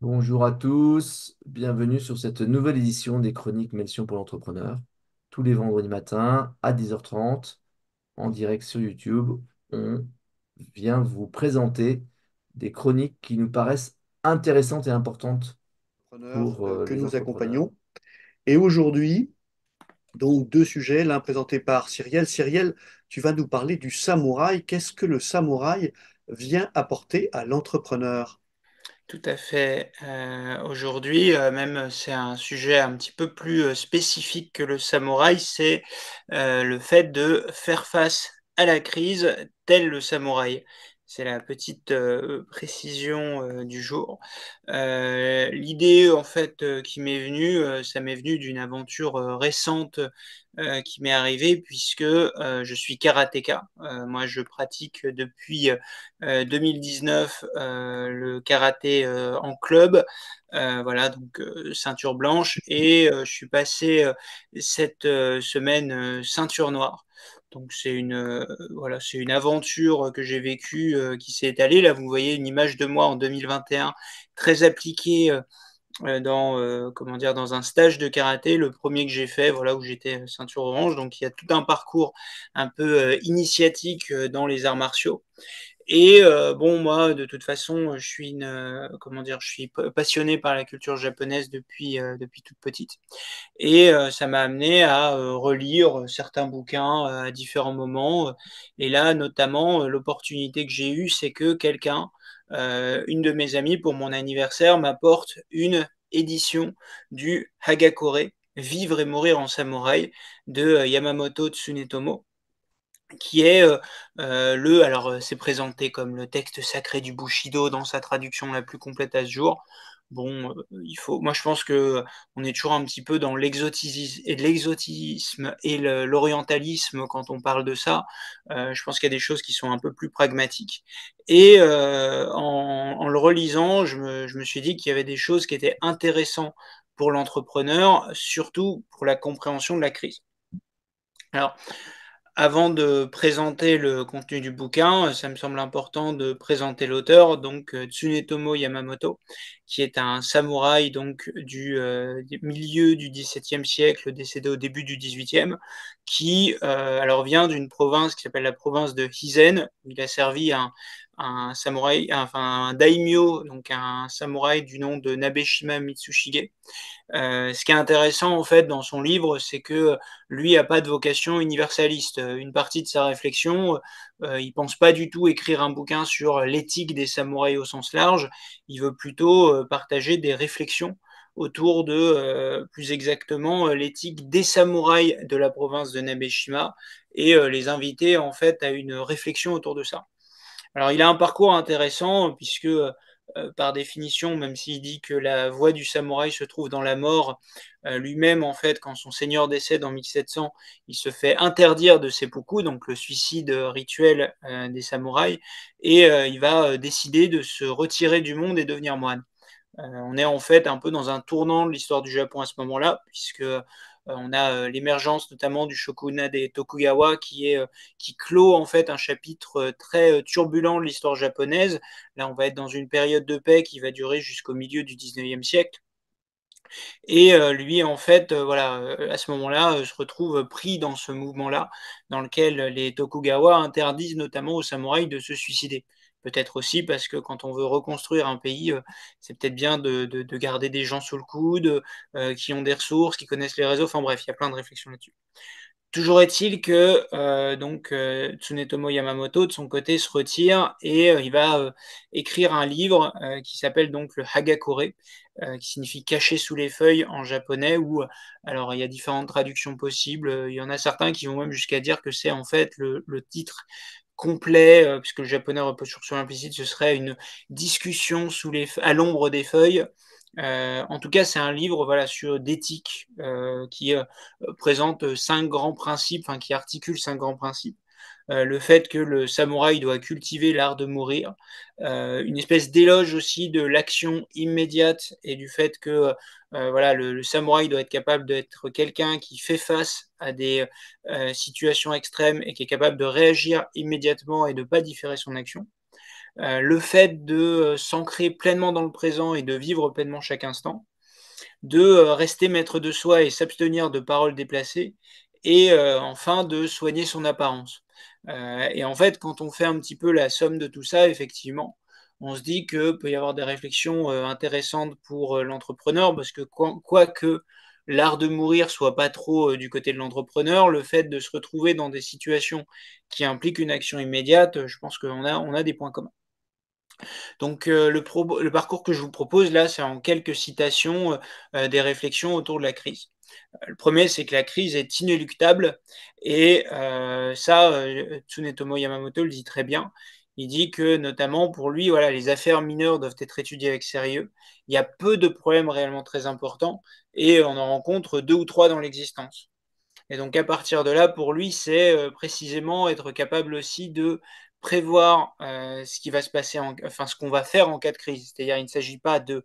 Bonjour à tous, bienvenue sur cette nouvelle édition des Chroniques Mention pour l'entrepreneur. Tous les vendredis matins à 10h30, en direct sur YouTube, on vient vous présenter des chroniques qui nous paraissent intéressantes et importantes Entrepreneurs pour que les nous entrepreneurs. accompagnons. Et aujourd'hui, donc deux sujets, l'un présenté par Cyrielle. Cyrielle, tu vas nous parler du samouraï. Qu'est-ce que le samouraï vient apporter à l'entrepreneur? Tout à fait. Aujourd'hui, même c'est un sujet un petit peu plus spécifique que le samouraï, c'est le fait de faire face à la crise tel le samouraï. C'est la petite précision du jour. L'idée en fait qui m'est venue, ça m'est venu d'une aventure récente qui m'est arrivée puisque je suis karatéka. Moi, je pratique depuis 2019 le karaté en club, voilà donc ceinture blanche et je suis passé cette semaine ceinture noire. Donc c'est une voilà, c'est une aventure que j'ai vécue qui s'est étalée. Là, vous voyez une image de moi en 2021 très appliquée dans comment dire, dans un stage de karaté, le premier que j'ai fait, voilà, où j'étais ceinture orange. Donc il y a tout un parcours un peu initiatique dans les arts martiaux. Et bon, moi, de toute façon, je suis comment dire, je suis passionné par la culture japonaise depuis toute petite. Et ça m'a amené à relire certains bouquins à différents moments. Et là, notamment, l'opportunité que j'ai eue, c'est que quelqu'un, une de mes amies, pour mon anniversaire, m'apporte une édition du Hagakure, Vivre et mourir en samouraï, de Yamamoto Tsunetomo, qui est alors c'est présenté comme le texte sacré du Bushido dans sa traduction la plus complète à ce jour. Bon, moi je pense que on est toujours un petit peu dans l'exotisme et l'orientalisme quand on parle de ça. Je pense qu'il y a des choses qui sont un peu plus pragmatiques. Et en le relisant, je me suis dit qu'il y avait des choses qui étaient intéressantes pour l'entrepreneur, surtout pour la compréhension de la crise. Alors, avant de présenter le contenu du bouquin, ça me semble important de présenter l'auteur, donc Tsunetomo Yamamoto, qui est un samouraï donc du milieu du XVIIe siècle, décédé au début du XVIIIe, qui alors vient d'une province qui s'appelle la province de Hizen, où il a servi un samouraï, enfin un daimyo, donc un samouraï du nom de Nabeshima Mitsushige. Ce qui est intéressant en fait dans son livre, c'est que lui a pas de vocation universaliste. Une partie de sa réflexion, il pense pas du tout écrire un bouquin sur l'éthique des samouraïs au sens large. Il veut plutôt partager des réflexions autour de plus exactement l'éthique des samouraïs de la province de Nabeshima et les inviter en fait à une réflexion autour de ça. Alors, il a un parcours intéressant puisque, par définition, même s'il dit que la voie du samouraï se trouve dans la mort, lui-même, en fait, quand son seigneur décède en 1700, il se fait interdire de seppuku, donc le suicide rituel des samouraïs, et il va décider de se retirer du monde et devenir moine. On est en fait un peu dans un tournant de l'histoire du Japon à ce moment-là, puisque on a l'émergence notamment du shogunat des Tokugawa qui clôt en fait un chapitre très turbulent de l'histoire japonaise. Là, on va être dans une période de paix qui va durer jusqu'au milieu du 19e siècle. Et lui, en fait, voilà, à ce moment-là, se retrouve pris dans ce mouvement-là, dans lequel les Tokugawa interdisent notamment aux samouraïs de se suicider. Peut-être aussi parce que quand on veut reconstruire un pays, c'est peut-être bien de garder des gens sous le coude, qui ont des ressources, qui connaissent les réseaux. Enfin bref, il y a plein de réflexions là-dessus. Toujours est-il que Tsunetomo Yamamoto, de son côté, se retire et il va écrire un livre qui s'appelle donc le Hagakure, qui signifie caché sous les feuilles en japonais, où alors il y a différentes traductions possibles. Il y en a certains qui vont même jusqu'à dire que c'est en fait le titre complet, puisque le japonais repose sur l'implicite, ce serait une discussion à l'ombre des feuilles. En tout cas, c'est un livre voilà, sur d'éthique qui présente cinq grands principes, enfin, qui articule cinq grands principes. Le fait que le samouraï doit cultiver l'art de mourir, une espèce d'éloge aussi de l'action immédiate et du fait que voilà, le samouraï doit être capable d'être quelqu'un qui fait face à des situations extrêmes et qui est capable de réagir immédiatement et de ne pas différer son action. le fait de s'ancrer pleinement dans le présent et de vivre pleinement chaque instant, de rester maître de soi et s'abstenir de paroles déplacées, et enfin de soigner son apparence. Et en fait, quand on fait un petit peu la somme de tout ça, effectivement, on se dit que peut y avoir des réflexions intéressantes pour l'entrepreneur, parce que quoique l'art de mourir soit pas trop du côté de l'entrepreneur, le fait de se retrouver dans des situations qui impliquent une action immédiate, je pense qu'on a des points communs. Donc le parcours que je vous propose là, c'est en quelques citations des réflexions autour de la crise. Le premier, c'est que la crise est inéluctable, et ça, Tsunetomo Yamamoto le dit très bien. Il dit que notamment pour lui, voilà, les affaires mineures doivent être étudiées avec sérieux. Il y a peu de problèmes réellement très importants, et on en rencontre 2 ou 3 dans l'existence. Et donc à partir de là, pour lui, c'est précisément être capable aussi de prévoir ce qui va se passer, enfin ce qu'on va faire en cas de crise. C'est-à-dire, il ne s'agit pas de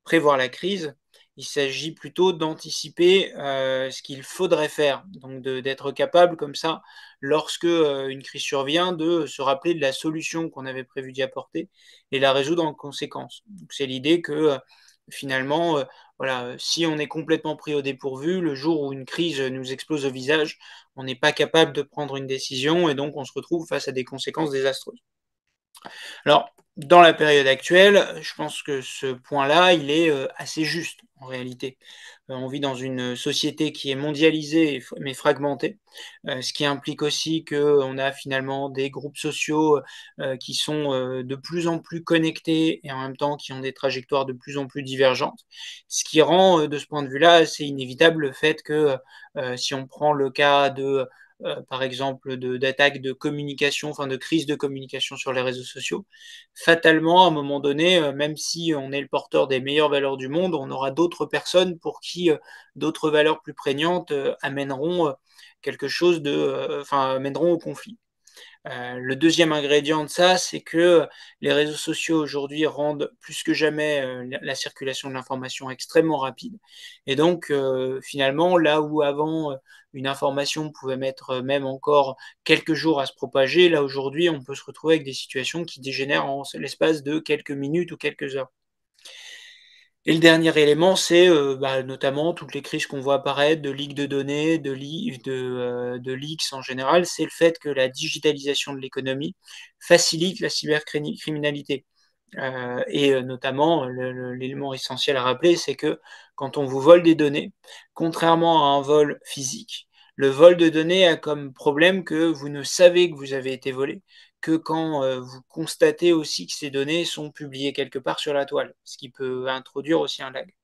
prévoir la crise, il s'agit plutôt d'anticiper ce qu'il faudrait faire. Donc d'être capable comme ça, lorsque une crise survient, de se rappeler de la solution qu'on avait prévu d'y apporter et la résoudre en conséquence. Donc c'est l'idée que finalement, voilà, si on est complètement pris au dépourvu, le jour où une crise nous explose au visage, on n'est pas capable de prendre une décision, et donc on se retrouve face à des conséquences désastreuses. Alors, dans la période actuelle, je pense que ce point-là, il est assez juste en réalité. On vit dans une société qui est mondialisée mais fragmentée, ce qui implique aussi qu'on a finalement des groupes sociaux qui sont de plus en plus connectés et en même temps qui ont des trajectoires de plus en plus divergentes, ce qui rend de ce point de vue-là assez inévitable le fait que si on prend le cas de par exemple d'attaques de communication, enfin de crise de communication sur les réseaux sociaux, fatalement, à un moment donné, même si on est le porteur des meilleures valeurs du monde, on aura d'autres personnes pour qui d'autres valeurs plus prégnantes amèneront quelque chose enfin, amèneront au conflit. Le deuxième ingrédient de ça, c'est que les réseaux sociaux aujourd'hui rendent plus que jamais la circulation de l'information extrêmement rapide. Et donc, finalement, là où avant, une information pouvait mettre même encore quelques jours à se propager, là aujourd'hui, on peut se retrouver avec des situations qui dégénèrent en l'espace de quelques minutes ou quelques heures. Et le dernier élément, c'est notamment toutes les crises qu'on voit apparaître, de leaks de données, de leaks en général, c'est le fait que la digitalisation de l'économie facilite la cybercriminalité. Et notamment, l'élément essentiel à rappeler, c'est que quand on vous vole des données, contrairement à un vol physique, le vol de données a comme problème que vous ne savez que vous avez été volé que quand vous constatez aussi que ces données sont publiées quelque part sur la toile, ce qui peut introduire aussi un lag.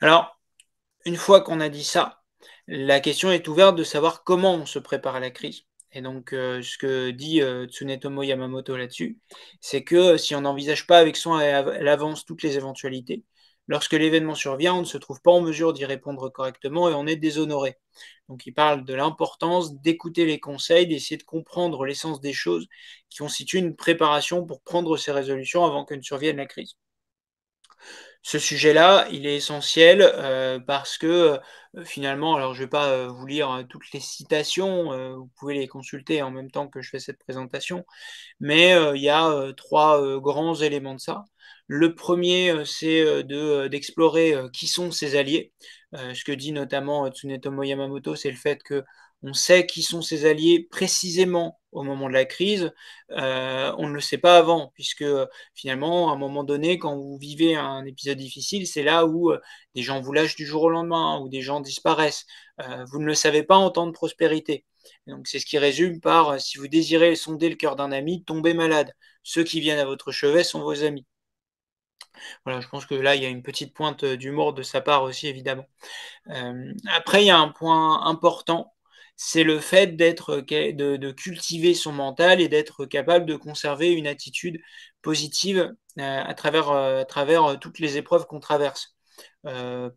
Alors, une fois qu'on a dit ça, la question est ouverte de savoir comment on se prépare à la crise. Et donc, ce que dit Tsunetomo Yamamoto là-dessus, c'est que si on n'envisage pas avec soin à l'avance toutes les éventualités, lorsque l'événement survient, on ne se trouve pas en mesure d'y répondre correctement et on est déshonoré. Donc, il parle de l'importance d'écouter les conseils, d'essayer de comprendre l'essence des choses qui constituent une préparation pour prendre ces résolutions avant que ne survienne la crise. Ce sujet-là, il est essentiel parce que finalement, alors je ne vais pas vous lire toutes les citations, vous pouvez les consulter en même temps que je fais cette présentation, mais il y a 3 grands éléments de ça. Le premier, c'est d'explorer qui sont ses alliés. Ce que dit notamment Tsunetomo Yamamoto, c'est le fait que on sait qui sont ses alliés précisément au moment de la crise. On ne le sait pas avant, puisque finalement, à un moment donné, quand vous vivez un épisode difficile, c'est là où des gens vous lâchent du jour au lendemain, où des gens disparaissent. Vous ne le savez pas en temps de prospérité. Et donc c'est ce qui résume par si vous désirez sonder le cœur d'un ami, tombez malade. Ceux qui viennent à votre chevet sont vos amis. Voilà, je pense que là, il y a une petite pointe d'humour de sa part aussi, évidemment. Après, il y a un point important, c'est le fait de cultiver son mental et d'être capable de conserver une attitude positive à travers toutes les épreuves qu'on traverse.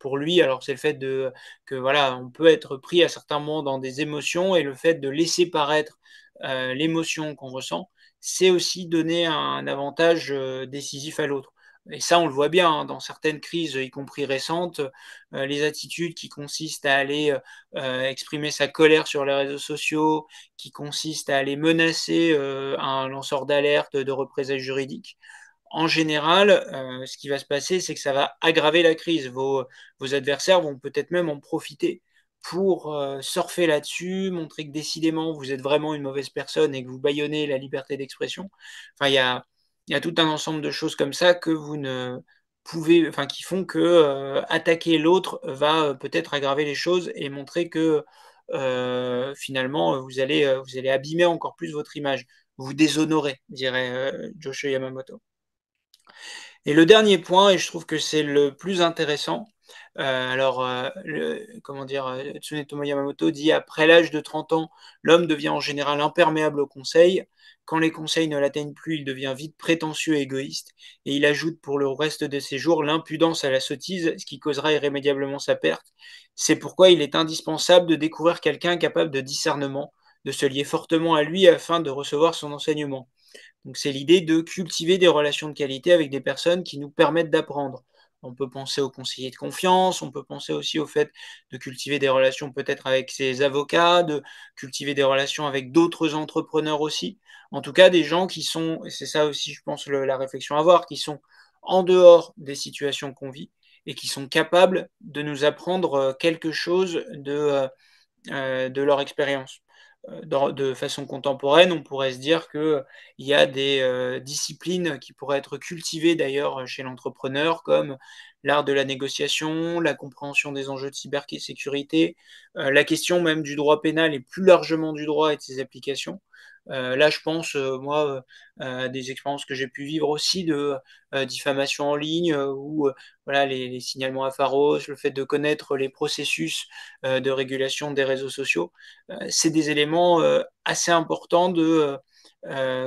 Pour lui, alors c'est le fait que voilà, on peut être pris à certains moments dans des émotions, et le fait de laisser paraître l'émotion qu'on ressent, c'est aussi donner un avantage décisif à l'autre. Et ça, on le voit bien dans certaines crises, y compris récentes, les attitudes qui consistent à aller exprimer sa colère sur les réseaux sociaux, qui consistent à aller menacer un lanceur d'alerte de représailles juridiques. En général, ce qui va se passer, c'est que ça va aggraver la crise. Vos adversaires vont peut-être même en profiter pour surfer là-dessus, montrer que décidément vous êtes vraiment une mauvaise personne et que vous bâillonnez la liberté d'expression. Enfin, il y a tout un ensemble de choses comme ça que vous ne pouvez, enfin, qui font que attaquer l'autre va peut-être aggraver les choses et montrer que finalement vous allez abîmer encore plus votre image, vous déshonorer, dirait Joshua Yamamoto. Et le dernier point, et je trouve que c'est le plus intéressant, comment dire, Tsunetomo Yamamoto dit après l'âge de 30 ans, l'homme devient en général imperméable aux conseils. Quand les conseils ne l'atteignent plus, il devient vite prétentieux et égoïste. Et il ajoute pour le reste de ses jours l'impudence à la sottise, ce qui causera irrémédiablement sa perte. C'est pourquoi il est indispensable de découvrir quelqu'un capable de discernement, de se lier fortement à lui afin de recevoir son enseignement. Donc c'est l'idée de cultiver des relations de qualité avec des personnes qui nous permettent d'apprendre. On peut penser aux conseillers de confiance, on peut penser aussi au fait de cultiver des relations peut-être avec ses avocats, de cultiver des relations avec d'autres entrepreneurs aussi. En tout cas, des gens qui sont, et c'est ça aussi je pense la réflexion à avoir, qui sont en dehors des situations qu'on vit et qui sont capables de nous apprendre quelque chose de leur expérience. De façon contemporaine, on pourrait se dire qu'il y a des disciplines qui pourraient être cultivées d'ailleurs chez l'entrepreneur, comme l'art de la négociation, la compréhension des enjeux de cybersécurité, la question même du droit pénal et plus largement du droit et de ses applications. Là, je pense, moi, à des expériences que j'ai pu vivre aussi de diffamation en ligne, ou voilà, les signalements à Pharos, le fait de connaître les processus de régulation des réseaux sociaux. C'est des éléments assez importants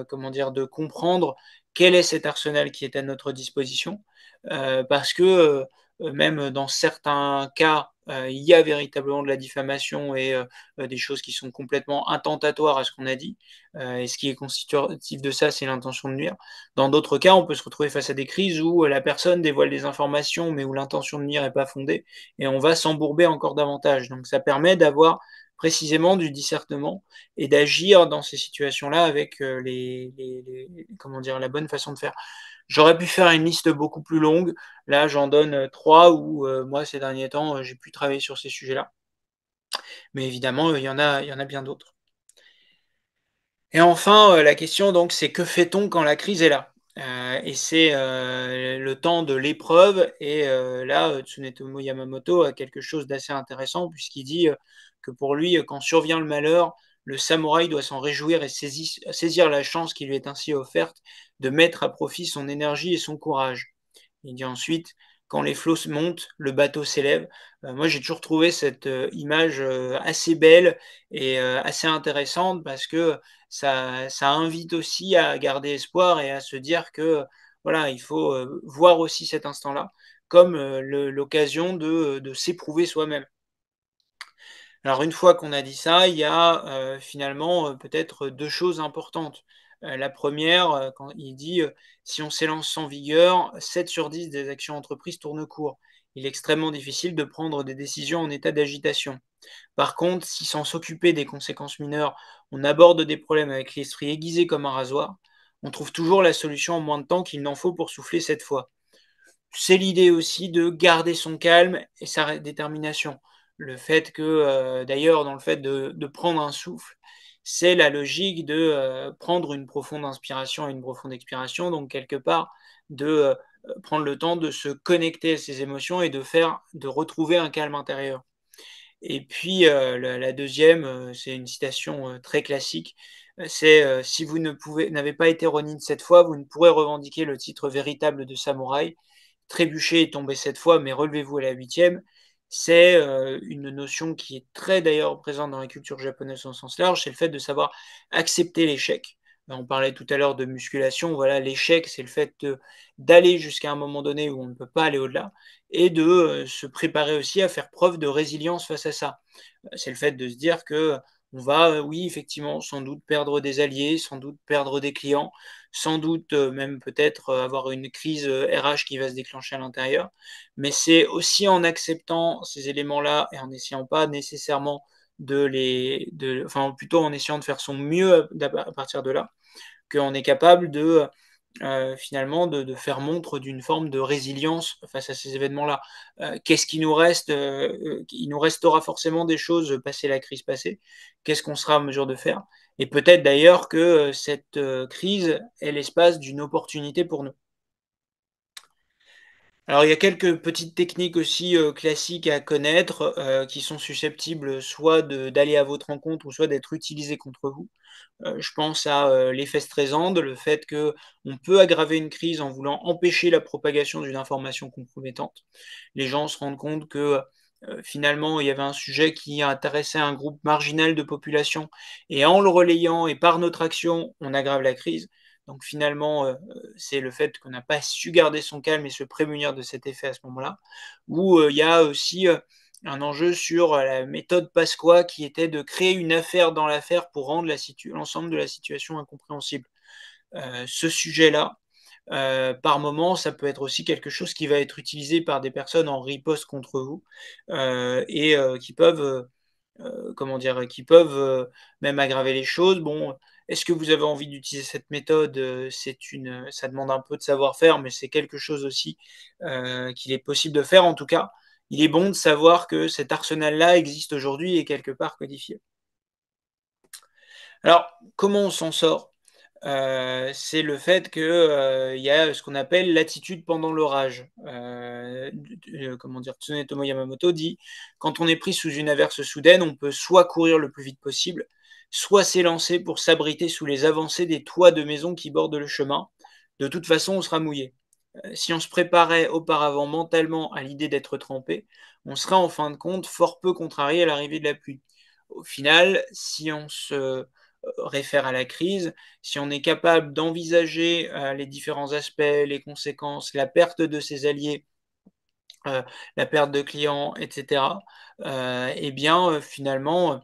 comment dire, de comprendre quel est cet arsenal qui est à notre disposition, parce que même dans certains cas, il y a véritablement de la diffamation et des choses qui sont complètement intentatoires à ce qu'on a dit. Et ce qui est constitutif de ça, c'est l'intention de nuire. Dans d'autres cas, on peut se retrouver face à des crises où la personne dévoile des informations, mais où l'intention de nuire n'est pas fondée, et on va s'embourber encore davantage. Donc ça permet d'avoir précisément du discernement et d'agir dans ces situations-là avec comment dire, la bonne façon de faire. J'aurais pu faire une liste beaucoup plus longue. Là, j'en donne trois où moi, ces derniers temps, j'ai pu travailler sur ces sujets-là. Mais évidemment, il y en a bien d'autres. Et enfin, la question, donc, c'est que fait-on quand la crise est là? Et c'est le temps de l'épreuve. Et là, Tsunetomo Yamamoto a quelque chose d'assez intéressant, puisqu'il dit que pour lui, quand survient le malheur, le samouraï doit s'en réjouir et saisir la chance qui lui est ainsi offerte de mettre à profit son énergie et son courage. Il dit ensuite, quand les flots montent, le bateau s'élève. Moi, j'ai toujours trouvé cette image assez belle et assez intéressante, parce que ça invite aussi à garder espoir et à se dire que voilà, il faut voir aussi cet instant-là comme l'occasion de s'éprouver soi-même. Alors une fois qu'on a dit ça, il y a finalement peut-être deux choses importantes. La première, quand il dit si on s'élance sans vigueur, 7 sur 10 des actions entreprises tournent court. Il est extrêmement difficile de prendre des décisions en état d'agitation. Par contre, si sans s'occuper des conséquences mineures, on aborde des problèmes avec l'esprit aiguisé comme un rasoir, on trouve toujours la solution en moins de temps qu'il n'en faut pour souffler cette fois. C'est l'idée aussi de garder son calme et sa détermination. Le fait que, d'ailleurs, dans le fait de prendre un souffle, c'est la logique de prendre une profonde inspiration et une profonde expiration, donc quelque part de prendre le temps de se connecter à ses émotions et de retrouver un calme intérieur. Et puis la deuxième, c'est une citation très classique, c'est si vous n'avez pas été Ronin cette fois, vous ne pourrez revendiquer le titre véritable de samouraï. Trébucher et tomber 7 fois, mais relevez-vous à la 8e. C'est une notion qui est très d'ailleurs présente dans la culture japonaise en sens large, c'est le fait de savoir accepter l'échec. On parlait tout à l'heure de musculation, voilà, l'échec, c'est le fait d'aller jusqu'à un moment donné où on ne peut pas aller au-delà, et de se préparer aussi à faire preuve de résilience face à ça. C'est le fait de se dire que on va, oui, effectivement, sans doute perdre des alliés, sans doute perdre des clients, sans doute même peut-être avoir une crise RH qui va se déclencher à l'intérieur. Mais c'est aussi en acceptant ces éléments-là et en n'essayant pas nécessairement enfin plutôt en essayant de faire son mieux à partir de là, qu'on est capable de finalement de faire montre d'une forme de résilience face à ces événements-là. Qu'est-ce qui nous reste Il nous restera forcément des choses passé la crise passée. Qu'est-ce qu'on sera en mesure de faire? Et peut-être d'ailleurs que cette crise est l'espace d'une opportunité pour nous. Alors, il y a quelques petites techniques aussi classiques à connaître qui sont susceptibles soit d'aller à votre rencontre ou soit d'être utilisées contre vous. Je pense à l'effet Streisand, le fait qu'on peut aggraver une crise en voulant empêcher la propagation d'une information compromettante. Les gens se rendent compte que finalement, il y avait un sujet qui intéressait un groupe marginal de population, et en le relayant et par notre action, on aggrave la crise. Donc finalement, c'est le fait qu'on n'a pas su garder son calme et se prémunir de cet effet à ce moment-là. Ou il y a aussi un enjeu sur la méthode Pasqua qui était de créer une affaire dans l'affaire pour rendre l'ensemble de la situation incompréhensible. Ce sujet-là, par moment, ça peut être aussi quelque chose qui va être utilisé par des personnes en riposte contre vous et qui peuvent, comment dire, même aggraver les choses. Bon, est-ce que vous avez envie d'utiliser cette méthode? Ça demande un peu de savoir-faire, mais c'est quelque chose aussi qu'il est possible de faire. En tout cas, il est bon de savoir que cet arsenal-là existe aujourd'hui et quelque part codifié. Alors, comment on s'en sort? C'est le fait que, il y a ce qu'on appelle l'attitude pendant l'orage. Comment dire? Tsunetomo Yamamoto dit: «Quand on est pris sous une averse soudaine, on peut soit courir le plus vite possible, soit s'élancer pour s'abriter sous les avancées des toits de maisons qui bordent le chemin. De toute façon, on sera mouillé». Si on se préparait auparavant mentalement à l'idée d'être trempé, on serait en fin de compte fort peu contrarié à l'arrivée de la pluie. Au final, si on se réfère à la crise, si on est capable d'envisager les différents aspects, les conséquences, la perte de ses alliés, euh, la perte de clients, etc., eh bien, finalement,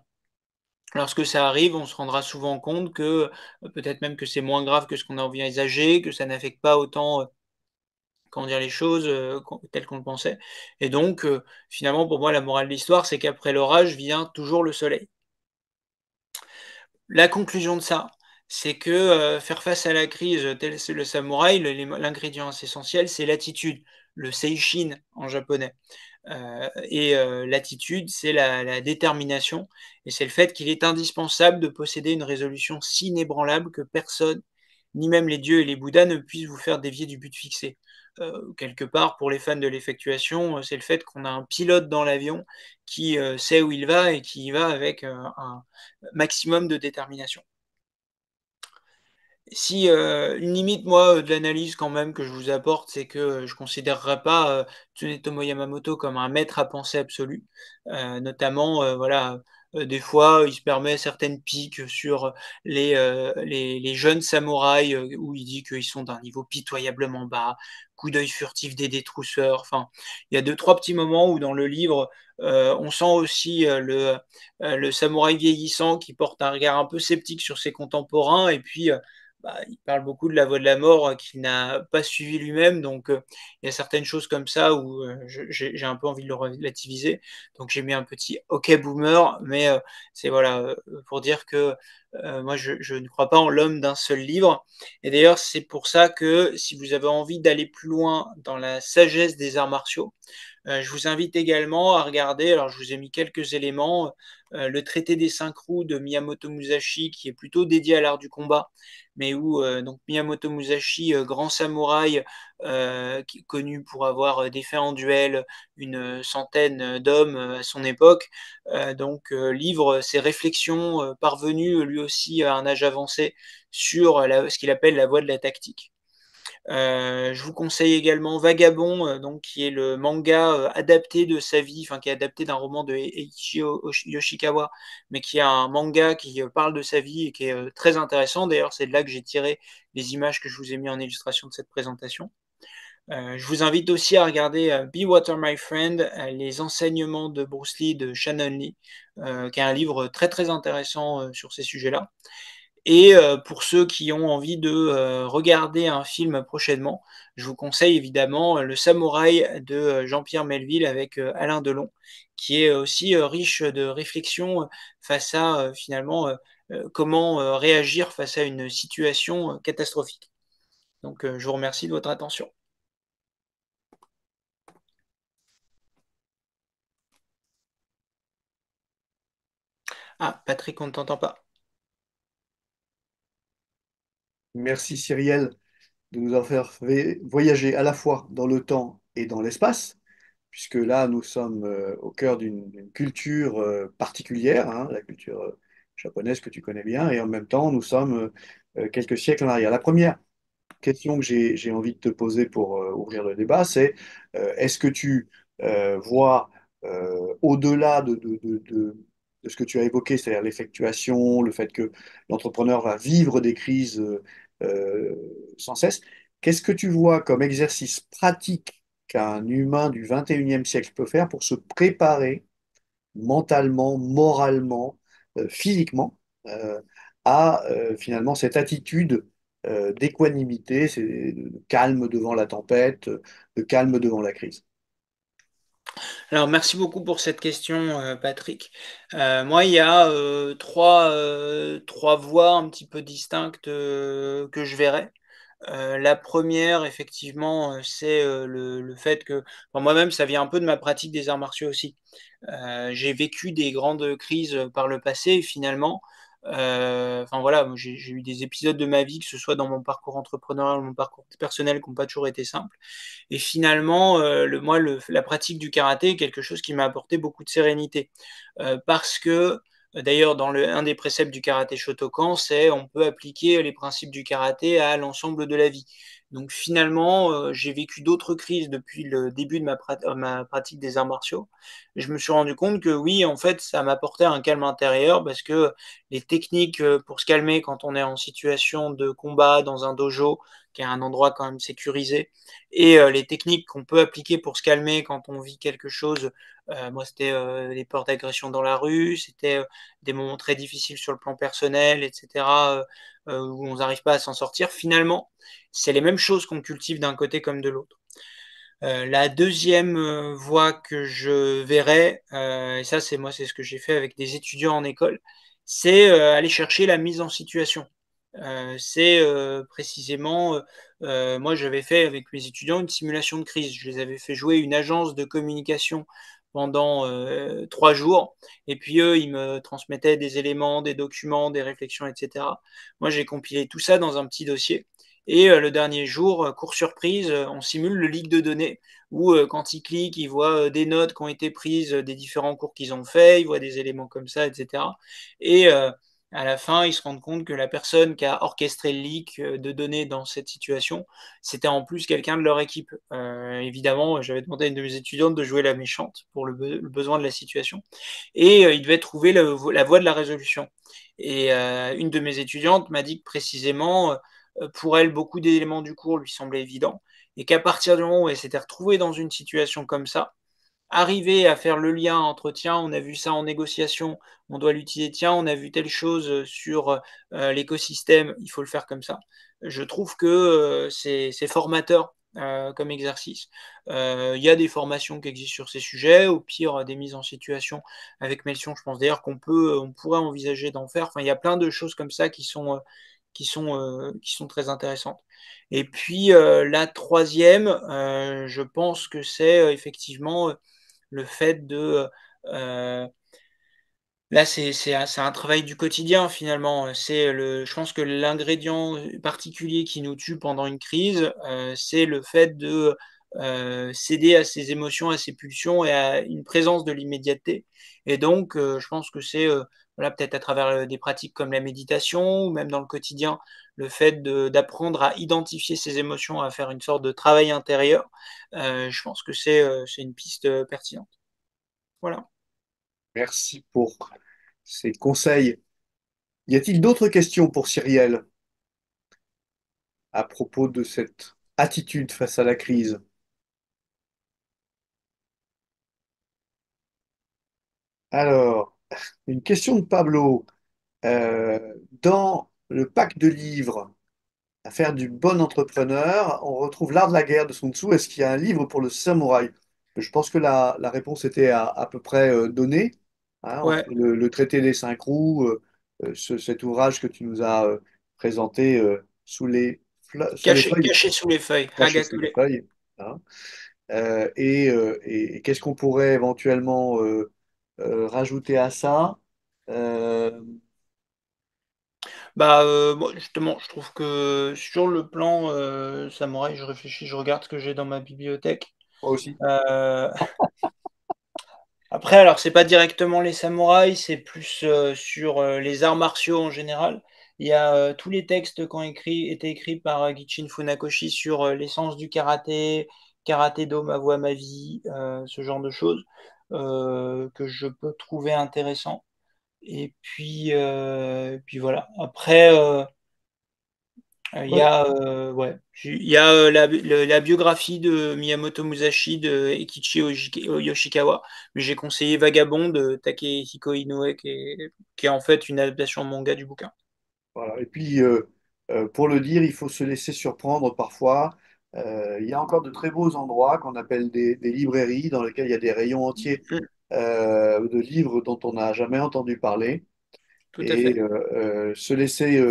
lorsque ça arrive, on se rendra souvent compte que peut-être même que c'est moins grave que ce qu'on a envisagé, que ça n'affecte pas autant comment dire les choses telles qu'on le pensait. Et donc, finalement, pour moi, la morale de l'histoire, c'est qu'après l'orage vient toujours le soleil. La conclusion de ça, c'est que faire face à la crise, tel c'est le samouraï, l'ingrédient essentiel, c'est l'attitude, le seishin en japonais. L'attitude, c'est la détermination, et c'est le fait qu'il est indispensable de posséder une résolution si inébranlable que personne, ni même les dieux et les bouddhas, ne puissent vous faire dévier du but fixé. Quelque part, pour les fans de l'effectuation, c'est le fait qu'on a un pilote dans l'avion qui sait où il va et qui y va avec un maximum de détermination. Si une limite, moi, de l'analyse quand même que je vous apporte, c'est que je considérerais pas Tsunetomo Yamamoto comme un maître à penser absolu. Notamment, voilà, des fois, il se permet certaines piques sur les jeunes samouraïs où il dit qu'ils sont d'un niveau pitoyablement bas, coup d'œil furtif des détrousseurs. Enfin, il y a deux, trois petits moments où dans le livre, on sent aussi le samouraï vieillissant qui porte un regard un peu sceptique sur ses contemporains et puis il parle beaucoup de la voie de la mort qu'il n'a pas suivi lui-même. Donc, il y a certaines choses comme ça où j'ai un peu envie de le relativiser. Donc, j'ai mis un petit OK boomer, mais c'est voilà pour dire que moi, je ne crois pas en l'homme d'un seul livre. Et d'ailleurs, c'est pour ça que si vous avez envie d'aller plus loin dans la sagesse des arts martiaux, je vous invite également à regarder, alors je vous ai mis quelques éléments, le traité des 5 roues de Miyamoto Musashi, qui est plutôt dédié à l'art du combat, mais où donc Miyamoto Musashi, grand samouraï, qui est connu pour avoir défait en duel une centaine d'hommes à son époque, livre ses réflexions parvenues lui aussi à un âge avancé sur ce qu'il appelle la voie de la tactique. Je vous conseille également Vagabond, donc qui est le manga adapté de sa vie, enfin qui est adapté d'un roman de Eiichi Yoshikawa, mais qui est un manga qui parle de sa vie et qui est très intéressant. D'ailleurs, c'est de là que j'ai tiré les images que je vous ai mis en illustration de cette présentation. Je vous invite aussi à regarder Be Water My Friend, les enseignements de Bruce Lee de Shannon Lee, qui est un livre très très intéressant sur ces sujets-là. Et pour ceux qui ont envie de regarder un film prochainement, je vous conseille évidemment Le Samouraï de Jean-Pierre Melville avec Alain Delon, qui est aussi riche de réflexions face à finalement comment réagir face à une situation catastrophique. Donc je vous remercie de votre attention. Ah, Patrick, on ne t'entend pas. Merci Cyrielle de nous avoir fait voyager à la fois dans le temps et dans l'espace, puisque là, nous sommes au cœur d'une culture particulière, hein, la culture japonaise que tu connais bien, et en même temps, nous sommes quelques siècles en arrière. La première question que j'ai envie de te poser pour ouvrir le débat, c'est est-ce que tu vois au-delà de ce que tu as évoqué, c'est-à-dire l'effectuation, le fait que l'entrepreneur va vivre des crises euh, sans cesse, qu'est-ce que tu vois comme exercice pratique qu'un humain du 21e siècle peut faire pour se préparer mentalement, moralement, physiquement, euh, à finalement cette attitude d'équanimité, c'est de calme devant la tempête, de calme devant la crise. Alors, merci beaucoup pour cette question, Patrick. Moi, il y a trois voies un petit peu distinctes que je verrais. La première, effectivement, c'est le fait que enfin, moi-même, ça vient un peu de ma pratique des arts martiaux aussi. J'ai vécu des grandes crises par le passé et finalement, enfin voilà, moi, j'ai eu des épisodes de ma vie, que ce soit dans mon parcours entrepreneurial ou mon parcours personnel, qui n'ont pas toujours été simples. Et finalement, la pratique du karaté est quelque chose qui m'a apporté beaucoup de sérénité. Parce que, d'ailleurs, un des préceptes du karaté Shotokan, c'est on peut appliquer les principes du karaté à l'ensemble de la vie. Donc finalement, j'ai vécu d'autres crises depuis le début de ma pratique des arts martiaux. Et je me suis rendu compte que oui, en fait, ça m'apportait un calme intérieur parce que les techniques pour se calmer quand on est en situation de combat dans un dojo, qui est un endroit quand même sécurisé, et les techniques qu'on peut appliquer pour se calmer quand on vit quelque chose. Moi, c'était les peurs d'agression dans la rue, c'était des moments très difficiles sur le plan personnel, etc., où on n'arrive pas à s'en sortir. Finalement, c'est les mêmes choses qu'on cultive d'un côté comme de l'autre. La deuxième voie que je verrais, et ça c'est moi, c'est ce que j'ai fait avec des étudiants en école, c'est aller chercher la mise en situation. C'est précisément, moi j'avais fait avec mes étudiants une simulation de crise. Je les avais fait jouer une agence de communication pendant 3 jours, et puis eux, ils me transmettaient des éléments, des documents, des réflexions, etc. Moi, j'ai compilé tout ça dans un petit dossier. Et le dernier jour, cours surprise, on simule le leak de données où quand ils cliquent, ils voient des notes qui ont été prises des différents cours qu'ils ont faits, ils voient des éléments comme ça, etc. Et à la fin, ils se rendent compte que la personne qui a orchestré le leak de données dans cette situation, c'était en plus quelqu'un de leur équipe. Évidemment, j'avais demandé à une de mes étudiantes de jouer la méchante pour le besoin de la situation. Et il devait trouver la voie de la résolution. Et une de mes étudiantes m'a dit que précisément, pour elle, beaucoup d'éléments du cours lui semblaient évidents, et qu'à partir du moment où elle s'était retrouvée dans une situation comme ça, arriver à faire le lien entre tiens, on a vu ça en négociation, on doit l'utiliser, tiens, on a vu telle chose sur l'écosystème, il faut le faire comme ça. Je trouve que c'est formateur comme exercice. Il y a des formations qui existent sur ces sujets, au pire des mises en situation avec Melsion, je pense d'ailleurs on pourrait envisager d'en faire. Enfin, il y a plein de choses comme ça qui sont très intéressantes. Et puis la troisième, je pense que c'est effectivement le fait de là, c'est un travail du quotidien finalement. Je pense que l'ingrédient particulier qui nous tue pendant une crise, c'est le fait de céder à ses émotions, à ses pulsions et à une présence de l'immédiateté. Et donc, je pense que c'est voilà, peut-être à travers des pratiques comme la méditation ou même dans le quotidien, le fait d'apprendre à identifier ses émotions, à faire une sorte de travail intérieur. Je pense que c'est une piste pertinente. Voilà. Merci pour ces conseils. Y a-t-il d'autres questions pour Cyrielle à propos de cette attitude face à la crise? Alors, une question de Pablo. Euh, dans le pack de livres à faire du bon entrepreneur, on retrouve l'art de la guerre de Sun Tzu. Est-ce qu'il y a un livre pour le samouraï? Je pense que la réponse était à peu près donnée, hein, entre Ouais, le traité des cinq roues, cet ouvrage que tu nous as présenté sous les feuilles, caché sous les feuilles, caché sous les Hagatule. feuilles. Hein. Et qu'est-ce qu'on pourrait éventuellement rajouter à ça? Euh, Bah, bon, justement, je trouve que sur le plan samouraï, je réfléchis, je regarde ce que j'ai dans ma bibliothèque. Moi aussi. Euh, Après, alors c'est pas directement les samouraïs, c'est plus sur les arts martiaux en général. Il y a tous les textes qui ont été écrits par Gichin Funakoshi sur l'essence du karaté, karaté do ma voix ma vie, ce genre de choses que je peux trouver intéressant. Et puis voilà. Après, il y Ouais, a, ouais, il y a la biographie de Miyamoto Musashi de Eikichi Yoshikawa, mais j'ai conseillé Vagabond de Takehiko Inoue, qui est en fait une adaptation manga du bouquin. voilà. Et puis, pour le dire, il faut se laisser surprendre parfois. Il y a encore de très beaux endroits qu'on appelle des librairies dans lesquelles il y a des rayons entiers Mm, de livres dont on n'a jamais entendu parler. tout à Et fait. se laisser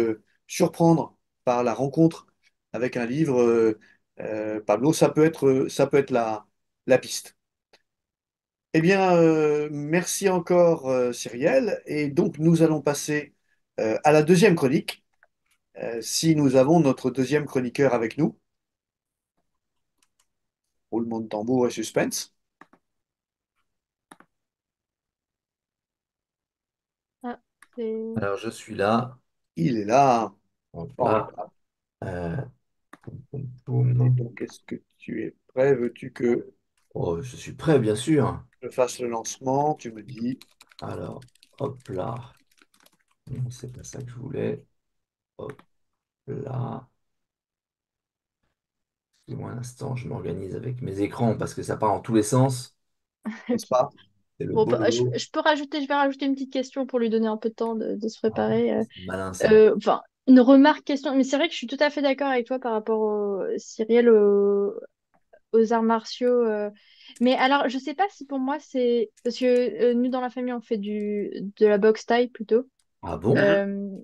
surprendre par la rencontre avec un livre, Pablo, ça peut être la piste. Eh bien, merci encore, Cyrielle. Et donc, nous allons passer à la deuxième chronique. Si nous avons notre deuxième chroniqueur avec nous, roulement de tambour et suspense, Ah, c'est... Alors, je suis là. il est là. Hop là. Formidable. Euh, poum, poum, Et poum. donc, est-ce que tu es prêt? Veux-tu que Oh, je suis prêt, bien sûr. je fasse le lancement? Tu me dis. Alors, hop là. Non, c'est pas ça que je voulais. Hop là. Excusez-moi un instant, je m'organise avec mes écrans parce que ça part en tous les sens. N'est-ce Ok. pas? C'est le Bon, bah, boulot. je vais rajouter une petite question pour lui donner un peu de temps de se Ah, préparer. c'est malin ça. Enfin, une remarque, question. Mais c'est vrai que je suis tout à fait d'accord avec toi par rapport Cyrielle, aux arts martiaux. Mais alors, je sais pas si pour moi c'est parce que nous dans la famille on fait de la boxe thaï plutôt. Ah bon? Mhm. Euh,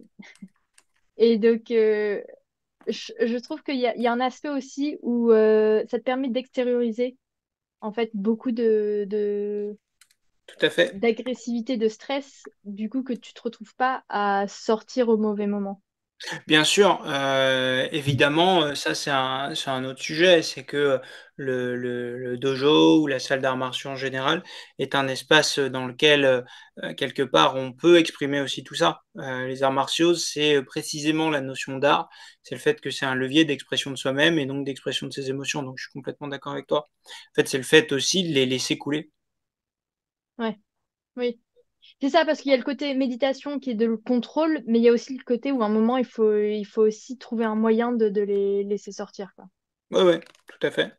et donc je trouve qu'il y a un aspect aussi où ça te permet d'extérioriser en fait beaucoup Tout à fait. d'agressivité, de stress, du coup que tu te retrouves pas à sortir au mauvais moment. Bien sûr, évidemment, ça c'est un autre sujet, c'est que le dojo ou la salle d'arts martiaux en général est un espace dans lequel, quelque part, on peut exprimer aussi tout ça. Les arts martiaux, c'est précisément la notion d'art, c'est le fait que c'est un levier d'expression de soi-même et donc d'expression de ses émotions, donc je suis complètement d'accord avec toi. En fait, c'est le fait aussi de les laisser couler. Ouais, oui. C'est ça, parce qu'il y a le côté méditation qui est de le contrôle, mais il y a aussi le côté où à un moment, il faut aussi trouver un moyen de les laisser sortir, quoi. Ouais, ouais, tout à fait.